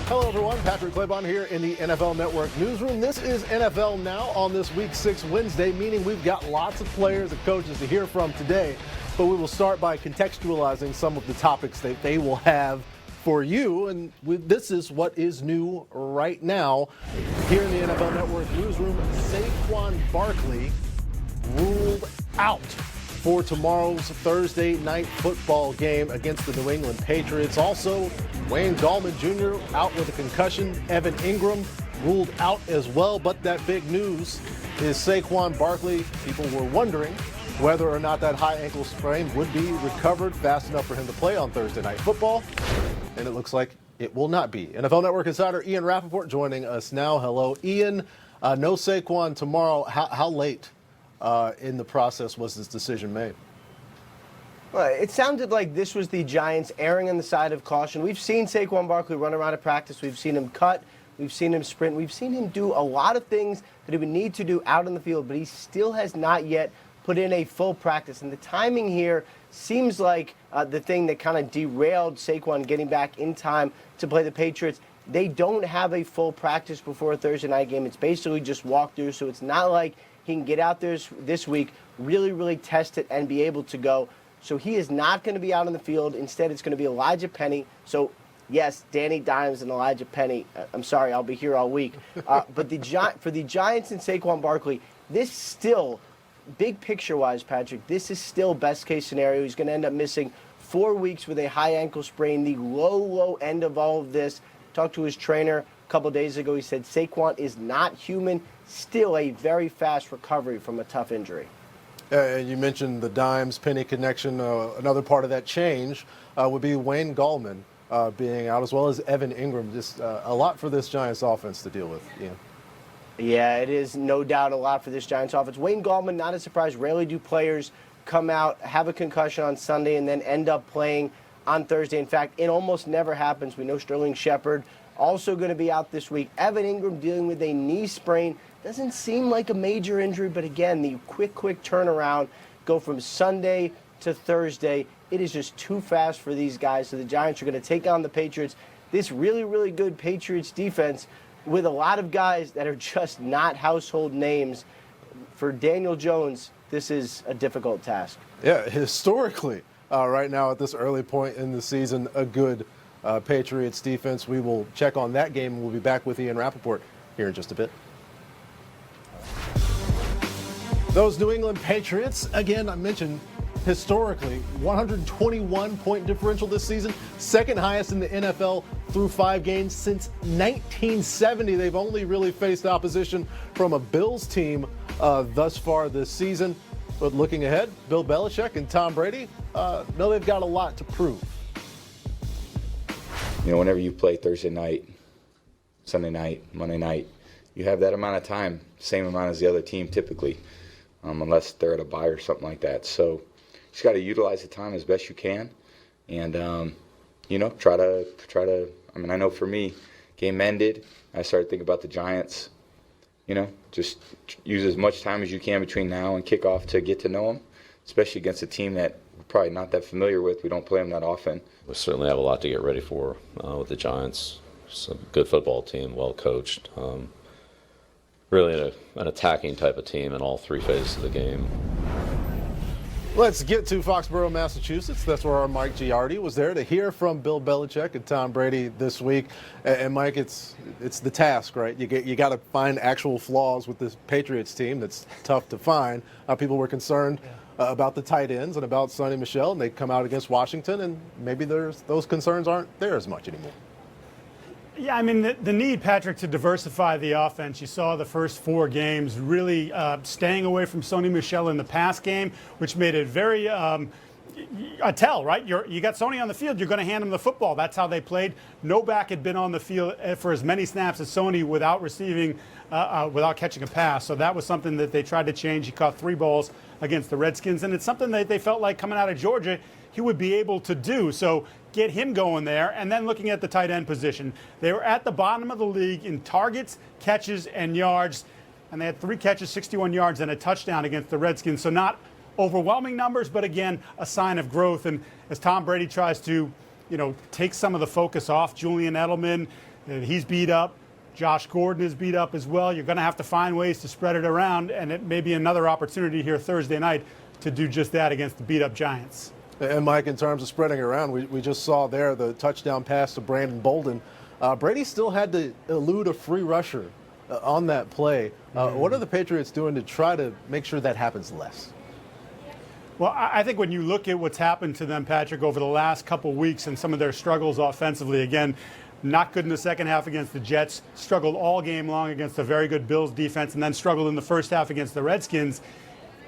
Hello, everyone. Patrick Claybon here in the NFL Network newsroom. This is NFL Now on this Week 6 Wednesday, meaning we've got lots of players and coaches to hear from today. But we will start by contextualizing some of the topics that they will have for you. And this is what is new right now. Here in the NFL Network newsroom, Saquon Barkley ruled out for tomorrow's Thursday night football game against the New England Patriots. Also, Wayne Gallman Jr. out with a concussion. Evan Ingram ruled out as well. But that big news is Saquon Barkley. People were wondering whether or not that high ankle sprain would be recovered fast enough for him to play on Thursday night football. And it looks like it will not be. NFL Network insider Ian Rappaport joining us now. Hello, Ian. No Saquon tomorrow. How late in the process was this decision made? Well, it sounded like this was the Giants erring on the side of caution. We've seen Saquon Barkley run around at practice. We've seen him cut. We've seen him sprint. We've seen him do a lot of things that he would need to do out on the field, but he still has not yet put in a full practice. And the timing here seems like the thing that kind of derailed Saquon getting back in time to play the Patriots. They don't have a full practice before a Thursday night game. It's basically just walkthrough, so it's not like he can get out there this week, really test it, and be able to go. So he is not going to be out on the field. Instead, it's going to be Elijah Penny. So, yes, Danny Dimes and Elijah Penny. I'm sorry, I'll be here all week. But for the Giants and Saquon Barkley, this still, big picture-wise, Patrick, this is still best-case scenario. He's going to end up missing 4 weeks with a high ankle sprain, the low end of all of this. Talked to his trainer a couple days ago. He said Saquon is not human. Still a very fast recovery from a tough injury. You mentioned the Dimes-Penny connection. Another part of that change would be Wayne Gallman being out, as well as Evan Ingram. Just a lot for this Giants offense to deal with. Yeah, it is no doubt a lot for this Giants offense. Wayne Gallman, not a surprise. Rarely do players come out, have a concussion on Sunday, and then end up playing on Thursday. In fact, it almost never happens. We know Sterling Shepard also going to be out this week. Evan Ingram dealing with a knee sprain. Doesn't seem like a major injury, but again, the quick turnaround, go from Sunday to Thursday. It is just too fast for these guys. So the Giants are going to take on the Patriots. This really good Patriots defense with a lot of guys that are just not household names. For Daniel Jones, this is a difficult task. Yeah, historically, right now at this early point in the season, a good Patriots defense. We will check on that game, and we'll be back with Ian Rappaport here in just a bit. Those New England Patriots, again, I mentioned historically, 121-point differential this season, second highest in the NFL through 5 games since 1970. They've only really faced opposition from a Bills team thus far this season. But looking ahead, Bill Belichick and Tom Brady know they've got a lot to prove. You know, whenever you play Thursday night, Sunday night, Monday night, you have that amount of time, same amount as the other team typically, unless they're at a bye or something like that. So you just got to utilize the time as best you can, and try to. I mean, I know for me, game ended. I started thinking about the Giants. Just use as much time as you can between now and kickoff to get to know them, especially against a team that we're probably not that familiar with. We don't play them that often. We certainly have a lot to get ready for with the Giants. It's a good football team, well coached. Really an attacking type of team in all 3 phases of the game. Let's get to Foxborough, Massachusetts. That's where our Mike Giardi was there to hear from Bill Belichick and Tom Brady this week. And Mike, it's the task, right? You got to find actual flaws with this Patriots team. That's tough to find. People were concerned about the tight ends and about Sonny Michel, and they come out against Washington, and maybe those concerns aren't there as much anymore. Yeah, I mean, the need, Patrick, to diversify the offense. You saw the first 4 games really staying away from Sonny Michel in the pass game, which made it very a tell, right? You got Sonny on the field, you're going to hand him the football. That's how they played. No back had been on the field for as many snaps as Sonny without without catching a pass. So that was something that they tried to change. He caught 3 balls against the Redskins, and it's something that they felt like coming out of Georgia he would be able to do. So get him going there. And then looking at the tight end position, they were at the bottom of the league in targets, catches, and yards. And they had 3 catches, 61 yards, and a touchdown against the Redskins. So not overwhelming numbers, but again, a sign of growth. And as Tom Brady tries to take some of the focus off Julian Edelman. He's beat up. Josh Gordon is beat up as well. You're going to have to find ways to spread it around, and it may be another opportunity here Thursday night to do just that against the beat-up Giants. And, Mike, in terms of spreading it around, we just saw there the touchdown pass to Brandon Bolden. Brady still had to elude a free rusher on that play. What are the Patriots doing to try to make sure that happens less? Well, I think when you look at what's happened to them, Patrick, over the last couple weeks and some of their struggles offensively, again, not good in the second half against the Jets, struggled all game long against a very good Bills defense, and then struggled in the first half against the Redskins.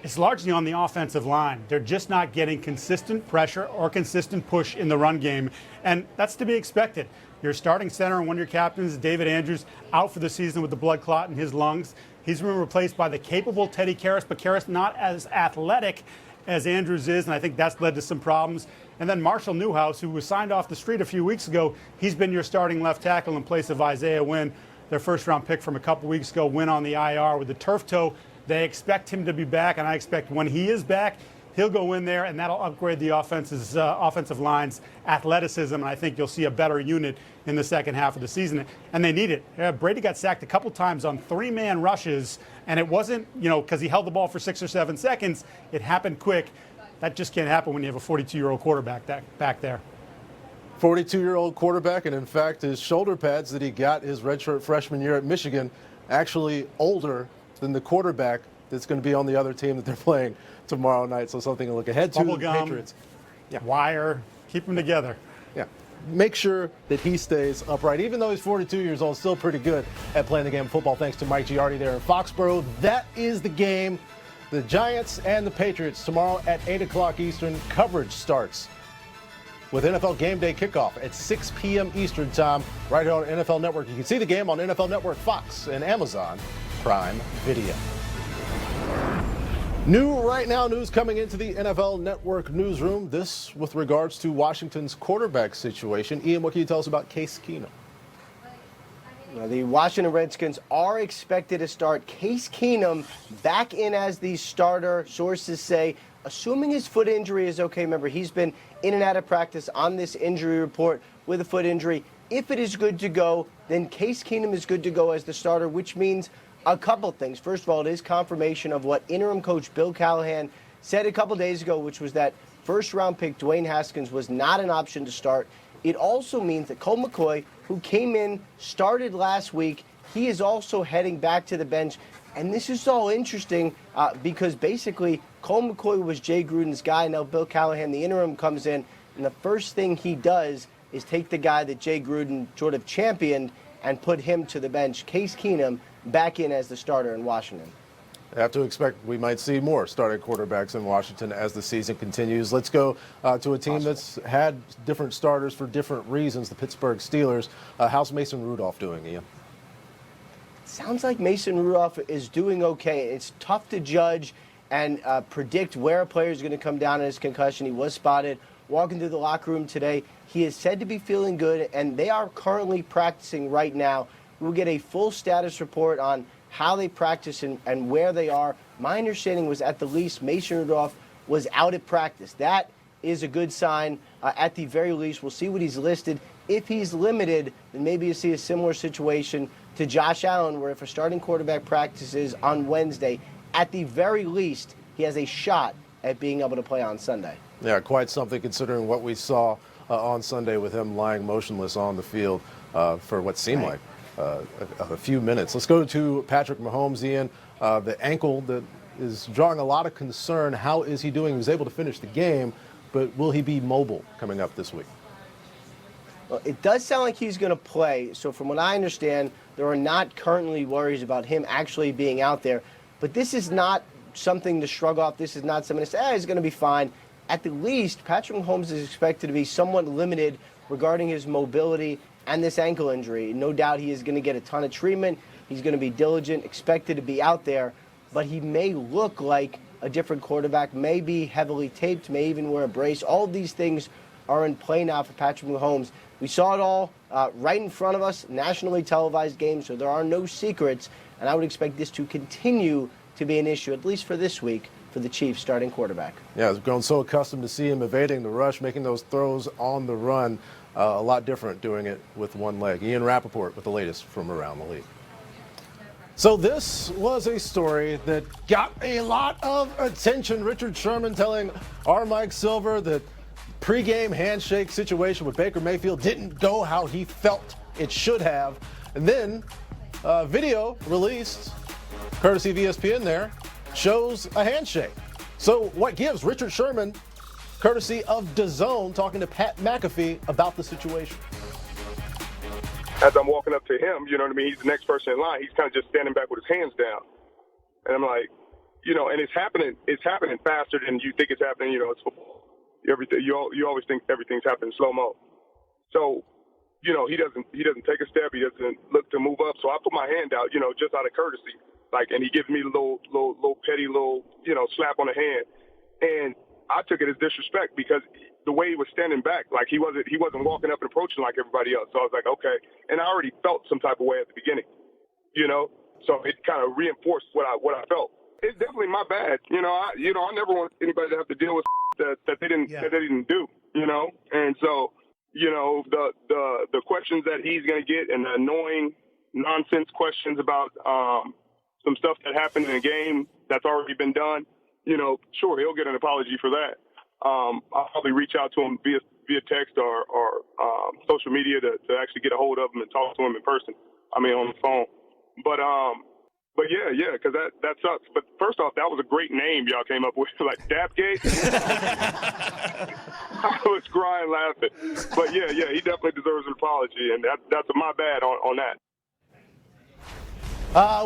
It's largely on the offensive line. They're just not getting consistent pressure or consistent push in the run game, and that's to be expected. Your starting center and one of your captains, David Andrews, out for the season with the blood clot in his lungs. He's been replaced by the capable Teddy Karras, but Karras not as athletic as Andrews is, and I think that's led to some problems. And then Marshall Newhouse, who was signed off the street a few weeks ago, he's been your starting left tackle in place of Isaiah Wynn, their first-round pick from a couple weeks ago, Wynn on the IR with the turf toe. They expect him to be back, and I expect when he is back, he'll go in there, and that'll upgrade the offensive line's athleticism, and I think you'll see a better unit in the second half of the season. And they need it. Brady got sacked a couple times on three-man rushes, and it wasn't, because he held the ball for 6 or 7 seconds. It happened quick. That just can't happen when you have a 42-year-old quarterback back there. 42-year-old quarterback, and in fact, his shoulder pads that he got his redshirt freshman year at Michigan actually older than the quarterback that's going to be on the other team that they're playing tomorrow night. So something to look ahead to. Bubble gum, Patriots. Yeah. Wire, keep them together. Yeah. Make sure that he stays upright. Even though he's 42 years old, still pretty good at playing the game of football. Thanks to Mike Giardi there in Foxborough. That is the game. The Giants and the Patriots tomorrow at 8 o'clock Eastern. Coverage starts with NFL Game Day kickoff at 6 p.m. Eastern Time right here on NFL Network. You can see the game on NFL Network, Fox, and Amazon Prime Video. New right now news coming into the NFL Network newsroom. This with regards to Washington's quarterback situation. Ian, what can you tell us about Case Keenum? The Washington Redskins are expected to start Case Keenum back in as the starter, sources say, assuming his foot injury is okay. Remember, he's been in and out of practice on this injury report with a foot injury. If it is good to go, then Case Keenum is good to go as the starter, which means a couple things. First of all, it is confirmation of what interim coach Bill Callahan said a couple days ago, which was that first-round pick Dwayne Haskins was not an option to start. It also means that Colt McCoy, who came in, started last week, he is also heading back to the bench. And this is all interesting because basically Colt McCoy was Jay Gruden's guy. Now Bill Callahan, the interim, comes in, and the first thing he does is take the guy that Jay Gruden sort of championed and put him to the bench, Case Keenum, back in as the starter in Washington. I have to expect we might see more starting quarterbacks in Washington as the season continues. Let's go to a team that's had different starters for different reasons, the Pittsburgh Steelers. How's Mason Rudolph doing, Ian? Sounds like Mason Rudolph is doing okay. It's tough to judge and predict where a player is going to come down in his concussion. He was spotted walking through the locker room today. He is said to be feeling good, and they are currently practicing right now. We'll get a full status report on how they practice and where they are. My understanding was at the least Mason Rudolph was out at practice. That is a good sign. At the very least, we'll see what he's listed. If he's limited, then maybe you see a similar situation to Josh Allen, where if a starting quarterback practices on Wednesday, at the very least, he has a shot at being able to play on Sunday. Yeah, quite something considering what we saw on Sunday with him lying motionless on the field for what seemed like a few minutes. Let's go to Patrick Mahomes, Ian. The ankle that is drawing a lot of concern. How is he doing? He was able to finish the game, but will he be mobile coming up this week? Well, it does sound like he's going to play. So from what I understand, there are not currently worries about him actually being out there. But this is not something to shrug off. This is not something to say, he's going to be fine. At the least, Patrick Mahomes is expected to be somewhat limited regarding his mobility and this ankle injury. No doubt he is going to get a ton of treatment. He's going to be diligent, expected to be out there. But he may look like a different quarterback, may be heavily taped, may even wear a brace. All of these things are in play now for Patrick Mahomes. We saw it all right in front of us, nationally televised game, so there are no secrets. And I would expect this to continue to be an issue, at least for this week, for the Chiefs starting quarterback. Yeah, I've grown so accustomed to see him evading the rush, making those throws on the run. A lot different doing it with one leg. Ian Rappaport with the latest from around the league. So this was a story that got a lot of attention. Richard Sherman telling our Mike Silver that pregame handshake situation with Baker Mayfield didn't go how he felt it should have. And then video released, courtesy of ESPN there, shows a handshake. So what gives? Richard Sherman, courtesy of DAZN, talking to Pat McAfee about the situation. As I'm walking up to him, you know what I mean? He's the next person in line. He's kind of just standing back with his hands down. And I'm like, and it's happening faster than you think it's happening. It's football. You always think everything's happening slow-mo. So, he doesn't take a step. He doesn't look to move up. So I put my hand out, just out of courtesy. And he gives me a little petty slap on the hand. And I took it as disrespect because the way he was standing back, he wasn't walking up and approaching like everybody else. So I was like, okay. And I already felt some type of way at the beginning, so it kind of reinforced what I felt. It's definitely my bad. I never want anybody to have to deal with that they didn't do, And so, the questions that he's going to get and the annoying nonsense questions about some stuff that happened in a game that's already been done, sure, he'll get an apology for that. I'll probably reach out to him via text or social media to actually get a hold of him and talk to him in person. On the phone. But yeah, because that sucks. But first off, that was a great name y'all came up with, like Dapgate. I was crying laughing. But yeah, he definitely deserves an apology, and that's my bad on that.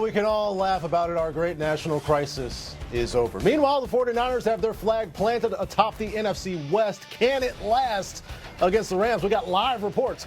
We can all laugh about it. Our great national crisis is over. Meanwhile, the 49ers have their flag planted atop the NFC West. Can it last against the Rams? We got live reports.